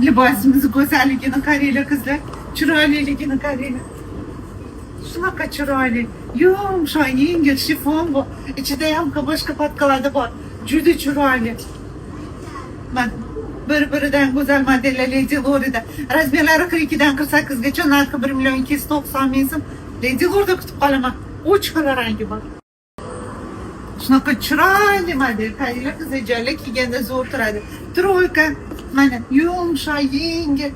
Libosimiz go'zalligini qaranglar qizlar. Chiroyliligini qaranglar. Shunaqa chiroyli. Yumshoq, yengil, shifon bu. Ichida ham boshqa patkalarda bor. Juda chiroyli. Mana bir-biridan go'zal modellar Lady Lorida. Razmerlari 42dan 48gacha, narxi 1 290 ming so'm. Lady Lorida kutib qolaman. 3 xil rangi bor. Shunaqa chiroyli model. Qaranglar, qizchalar kiyganda zo'r turadi. Troyka, mana yumshoq, yengil.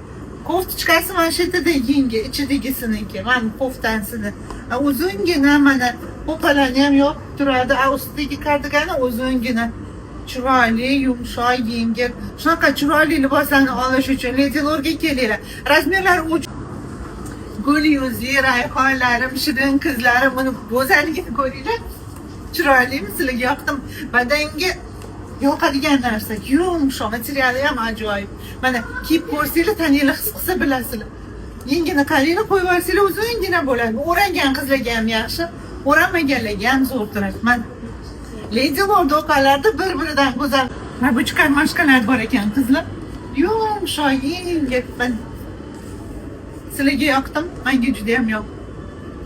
Koftichkasi mana shu yerda yengil, ichidagisiniki, mana koftasini. Uzungina mana po'palani ham yopib turadi. Ustidagi kardigani uzungina. Chiroyli, yumshoq, yengil. Shunaqa chiroyli liboslarni olish uchun Lady Lorga kelinglar. Razmerlar 3. Gul yuzli, rayhonlarim, shirin qizlarim, buni go'zalligini ko'ringlar. Chiroylimi? Sizlarga yoqdim. Badanga yoqadigan narsa. Yumshoq, materiali ham ajoyib. Mana kiyib ko'rsanglar, taninglar his qilsa bilasizlar. Yengini qaranglar, qo'yib olsanglar uzungina bo'ladi. O'ragan qizlarga ham yaxshi, o'ramaganlarga ham zo'r turadi. Mana Lady Lord do'konlarida bir-biridan go'zal nabuchka mashkalar bor ekan qizlar. Yumshoq, yengil. Sizlarga yoqdim, menga juda ham yoqdi.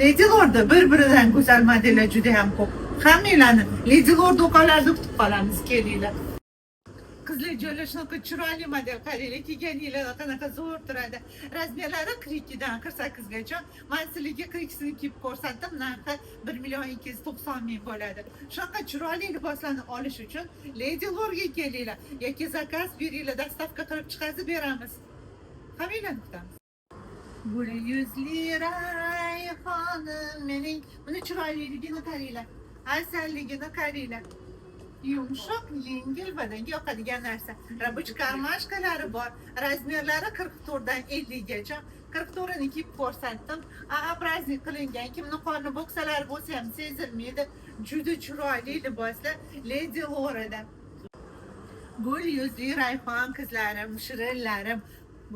Lady Lordda bir-biridan go'zal modellar juda ham ko'p. Hammanglarni Lady Lord do'konlarida kutib qolamiz, kelinglar. Qizlar joylar shunaqa chiroyli model qaranglar, kiyganinglar qanaqa zo'r turadi. Razmerlari 42dan 48gacha. Men sizlarga 42sini kiyib ko'rsatdim, narxi 1 290 ming bo'ladi. Shunaqa chiroyli liboslarni olish uchun Lady Lordga kelinglar yoki zakaz beringlar, dostavka qilib chiqazib beramiz. Hammanglarni kutamiz. Gul yuzli rayhonim mening, buni chiroyliligini qaranglar. Asalligini qaranglar. Yumshoq, yengil, badanga yoqadigan narsa. Rabuch karmashkalari bor. Razmerlari 44dan 50gacha. 44ni kiyib ko'rsatdim. Obraznik qilingan. Kimni qorni bo'ksalari bo'lsa ham sezilmaydi. Juda chiroyli liboslar Lady Lorida. Gul yuzli rayhon qizlarim, shirinlarim,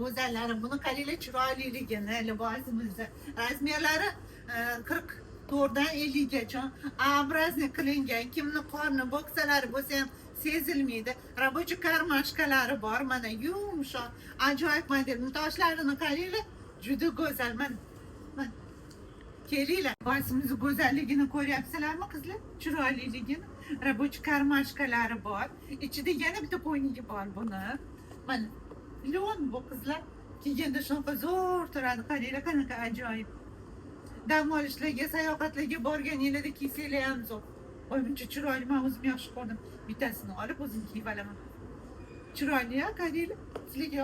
go'zallarim. Buni qaranglar chiroyliligini, libosimizni. Razmerlari 44dan 50gacha. Obraznik qilingan. Kimni qorni bo'ksalari bo'lsa ham sezilmaydi. Rabochi karmashkalari bor. Mana yumshoq, ajoyib model. Toshlarini qaranglar. Juda go'zal. Mana kelinglar. Libosimiz go'zalligini ko'ryapsizlarmi qizlar? Chiroyliligini. Rabochi karmashkalari bor. Ichida yana bitta po'ynigi bor buni. Mana ilon bu qizlar. Kiyganda shunaqa zo'r turadi. Qaranglar, qanaqa ajoyib. Dam olishlarga, sayohatlarga borganinglarda kiysanglar ham zo'r. Voy, buncha chiroyli, men o'zim yaxshi ko'rdim. Bittasini olib o'zim kiyib olaman. Chiroyli-ya, qaranglar. Sizlarga